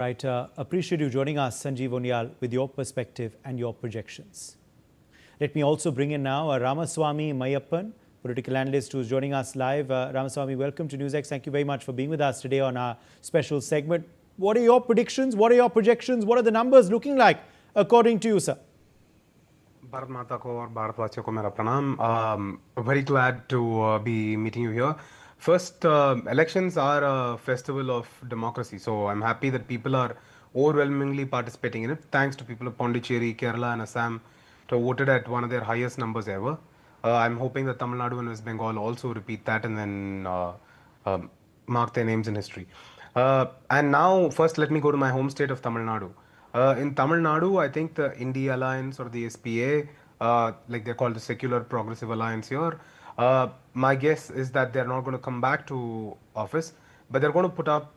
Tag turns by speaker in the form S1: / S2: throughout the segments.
S1: Right, appreciate you joining us, Sanjeev Onyal, with your perspective and your projections. Let me also bring in now Ramaswamy Meyyappan, political analyst who's joining us live. Ramaswamy, welcome to Newsx. Thank you very much for being with us today on our special segment. What are your predictions? What are your projections? What are the numbers looking like according to you, sir?
S2: Bharat Mata ko aur Bharatvaasiyon ko mera pranam. Very glad to be meeting you here. First, elections are a festival of democracy, so I'm happy that people are overwhelmingly participating in it. Thanks to people of Pondicherry, Kerala, and Assam to have voted at one of their highest numbers ever. I'm hoping that Tamil Nadu and West Bengal also repeat that and then mark their names in history. And now, first, let me go to my home state of Tamil Nadu. In Tamil Nadu, I think the India Alliance or the SPA, like they're called the Secular Progressive Alliance here, my guess is that they're not going to come back to office, but they're going to put up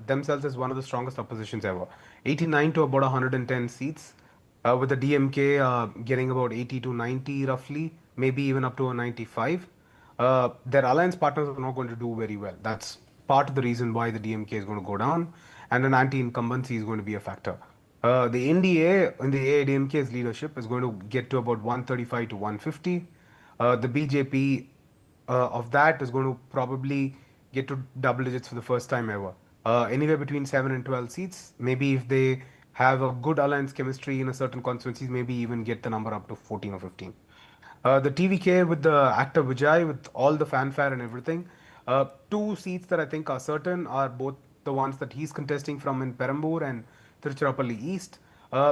S2: themselves as one of the strongest oppositions ever. 89 to about 110 seats, with the DMK getting about 80 to 90 roughly, maybe even up to a 95. Their alliance partners are not going to do very well. That's part of the reason why the DMK is going to go down, and an anti-incumbency is going to be a factor. The NDA in the AIDMK's leadership is going to get to about 135 to 150. The BJP of that is going to probably get to double digits for the first time ever. Anywhere between 7 and 12 seats. Maybe if they have a good alliance chemistry in a certain constituencies, maybe even get the number up to 14 or 15. The TVK with the actor Vijay, with all the fanfare and everything, two seats that I think are certain are both the ones that he's contesting from in Perambur and Tiruchirappalli East.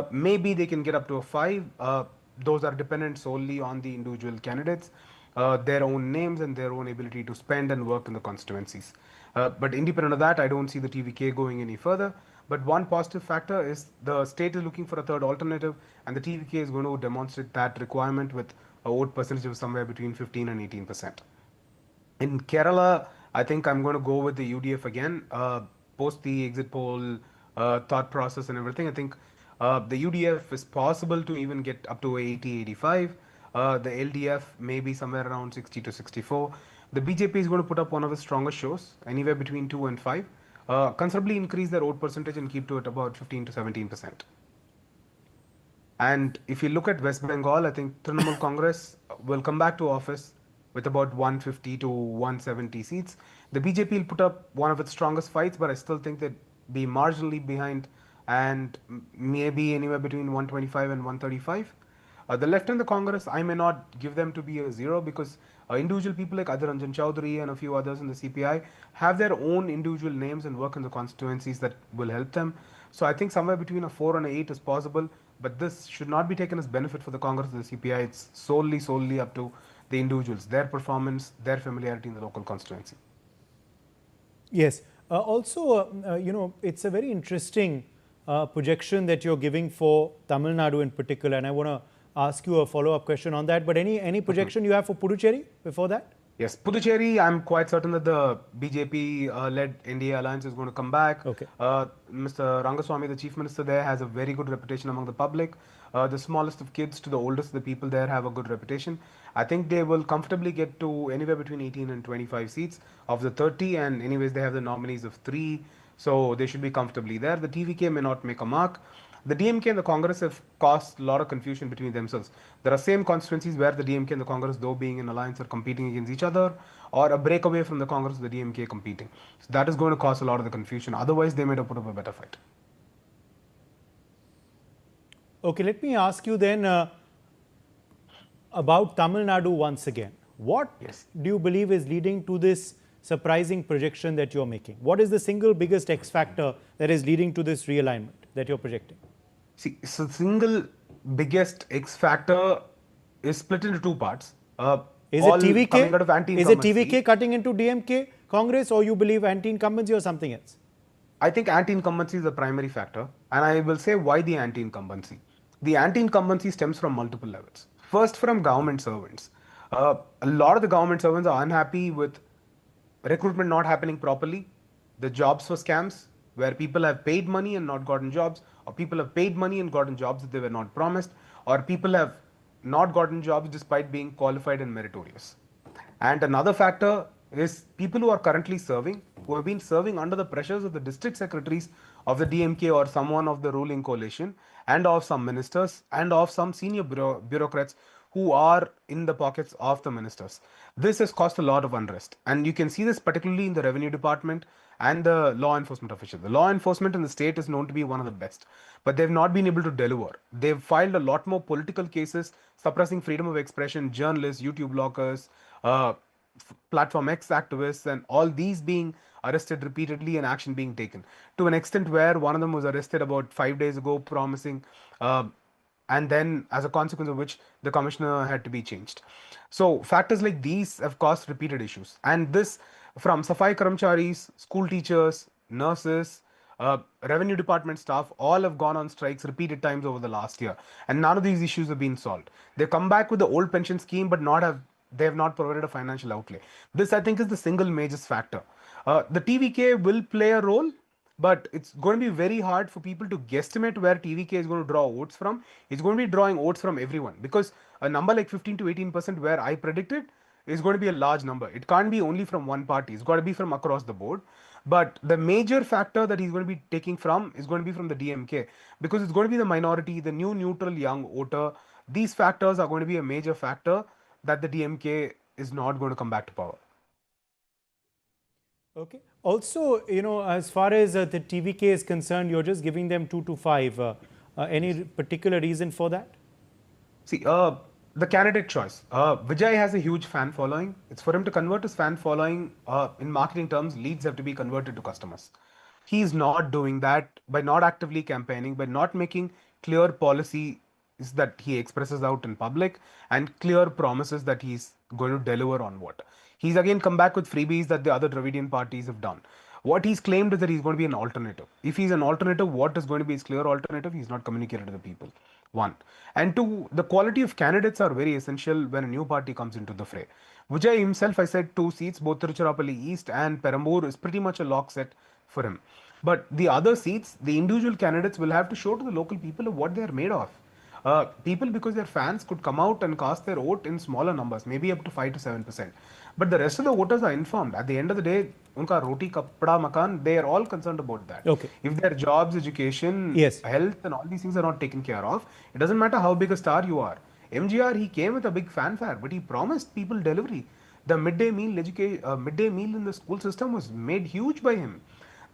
S2: Maybe they can get up to a 5. Those are dependent solely on the individual candidates, their own names and their own ability to spend and work in the constituencies. But independent of that, I don't see the TVK going any further. But one positive factor is the state is looking for a third alternative, and the TVK is going to demonstrate that requirement with a vote percentage of somewhere between 15 and 18%. In Kerala, I think I'm going to go with the UDF again. Post the exit poll thought process and everything, I think the UDF is possible to even get up to 80, 85. The LDF may be somewhere around 60 to 64. The BJP is going to put up one of the strongest shows, anywhere between 2 and 5. Considerably increase their vote percentage and keep to it about 15 to 17%. And if you look at West Bengal, I think Trinamool Congress will come back to office with about 150 to 170 seats. The BJP will put up one of its strongest fights, but I still think they'd be marginally behind and maybe anywhere between 125 and 135. The left and the Congress, I may not give them to be a 0 because individual people like Adhir Ranjan Chaudhary and a few others in the CPI have their own individual names and work in the constituencies that will help them. So I think somewhere between a 4 and an 8 is possible, but this should not be taken as benefit for the Congress or the CPI. It's solely up to the individuals, their performance, their familiarity in the local constituency.
S1: Yes. Also, it's a very interesting projection that you're giving for Tamil Nadu in particular, and I want to ask you a follow-up question on that. But any projection you have for Puducherry before that?
S2: Yes, Puducherry, I'm quite certain that the BJP-led NDA alliance is going to come back.
S1: Okay.
S2: Mr. Rangaswamy, the chief minister there, has a very good reputation among the public. The smallest of kids to the oldest of the people there have a good reputation. I think they will comfortably get to anywhere between 18 and 25 seats of the 30, and anyways, they have the nominees of 3, so they should be comfortably there. The TVK may not make a mark. The DMK and the Congress have caused a lot of confusion between themselves. There are same constituencies where the DMK and the Congress, though being in alliance, are competing against each other, or a breakaway from the Congress and the DMK competing. So that is going to cause a lot of the confusion. Otherwise, they may have put up a better fight.
S1: Okay, let me ask you then about Tamil Nadu once again. What do you believe is leading to this surprising projection that you're making? What is the single biggest X factor that is leading to this realignment that you're projecting?
S2: See, so single biggest X factor is split into two parts.
S1: Is it TVK? Is it TVK cutting into DMK Congress, or you believe anti-incumbency or something else?
S2: I think anti-incumbency is the primary factor, and I will say why the anti-incumbency. The anti-incumbency stems from multiple levels. First, from government servants. A lot of the government servants are unhappy with recruitment not happening properly, the jobs for scams, where people have paid money and not gotten jobs, or people have paid money and gotten jobs that they were not promised, or people have not gotten jobs despite being qualified and meritorious. And another factor is people who are currently serving, who have been serving under the pressures of the district secretaries of the DMK or someone of the ruling coalition, and of some ministers and of some senior bureaucrats who are in the pockets of the ministers. This has caused a lot of unrest, and you can see this particularly in the revenue department and the law enforcement officials. The law enforcement in the state is known to be one of the best, but they've not been able to deliver. They've filed a lot more political cases suppressing freedom of expression, journalists, YouTube bloggers, platform X activists, and all these being arrested repeatedly and action being taken to an extent where one of them was arrested about 5 days ago promising and then as a consequence of which the commissioner had to be changed. So factors like these have caused repeated issues, and this from Safai Karamcharis, school teachers, nurses, revenue department staff, all have gone on strikes repeated times over the last year, and none of these issues have been solved. They come back with the old pension scheme, but they have not provided a financial outlay. This, I think, is the single major factor. The TVK will play a role, but it's going to be very hard for people to guesstimate where TVK is going to draw votes from. It's going to be drawing votes from everyone, because a number like 15 to 18% where I predicted is going to be a large number. It can't be only from one party. It's got to be from across the board. But the major factor that he's going to be taking from is going to be from the DMK, because it's going to be the minority, the new neutral young voter. These factors are going to be a major factor that the DMK is not going to come back to power.
S1: Okay. Also, as far as the TVK is concerned, you're just giving them 2 to 5. Any particular reason for that? See,
S2: the candidate choice. Vijay has a huge fan following. It's for him to convert his fan following. In marketing terms, leads have to be converted to customers. He's not doing that by not actively campaigning, by not making clear policy is that he expresses out in public and clear promises that he's going to deliver on what. He's again come back with freebies that the other Dravidian parties have done. What he's claimed is that he's going to be an alternative. If he's an alternative, what is going to be his clear alternative? He's not communicated to the people. One. And two, the quality of candidates are very essential when a new party comes into the fray. Vijay himself, I said 2 seats, both Tiruchirappalli East and Perambur, is pretty much a lock set for him. But the other seats, the individual candidates will have to show to the local people of what they are made of. People, because their fans could come out and cast their vote in smaller numbers, maybe up to 5 to 7%. But the rest of the voters are informed. At the end of the day, unka roti, kapda, makan, they are all concerned about that.
S1: Okay.
S2: If their jobs, education, health and all these things are not taken care of, it doesn't matter how big a star you are. MGR, he came with a big fanfare, but he promised people delivery. The midday meal in the school system was made huge by him.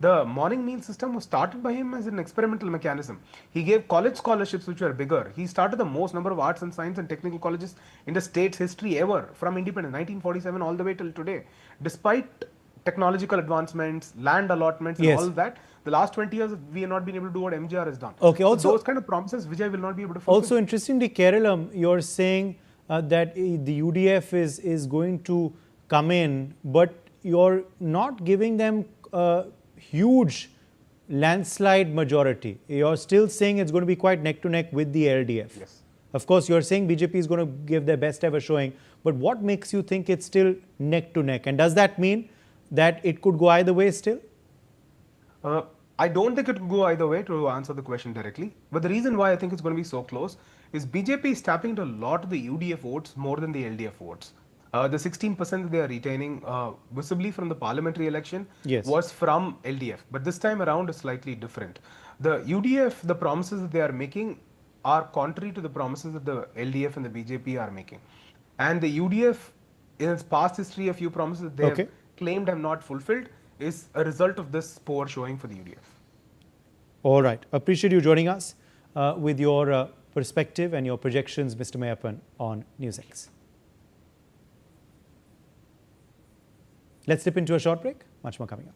S2: The morning meal system was started by him as an experimental mechanism. He gave college scholarships which were bigger. He started the most number of arts and science and technical colleges in the state's history ever, from independence, 1947 all the way till today. Despite technological advancements, land allotments and all that, the last 20 years we have not been able to do what MGR has done.
S1: Okay, also,
S2: so those kind of promises Vijay will not be able to fulfill.
S1: Also interestingly, Keralam, you're saying that the UDF is going to come in, but you're not giving them huge landslide majority. You're still saying it's going to be quite neck to neck with the LDF.
S2: Yes.
S1: Of course, you're saying BJP is going to give their best ever showing, but what makes you think it's still neck to neck? And does that mean that it could go either way still?
S2: I don't think it could go either way, to answer the question directly. But the reason why I think it's going to be so close is BJP is tapping into a lot of the UDF votes more than the LDF votes. The 16% that they are retaining visibly from the parliamentary election was from LDF. But this time around is slightly different. The UDF, the promises that they are making are contrary to the promises that the LDF and the BJP are making. And the UDF, in its past history, a few promises that they have claimed have not fulfilled is a result of this poor showing for the UDF.
S1: All right. Appreciate you joining us with your perspective and your projections, Mr. Meyyappan, on Newsx. Let's dip into a short break. Much more coming up.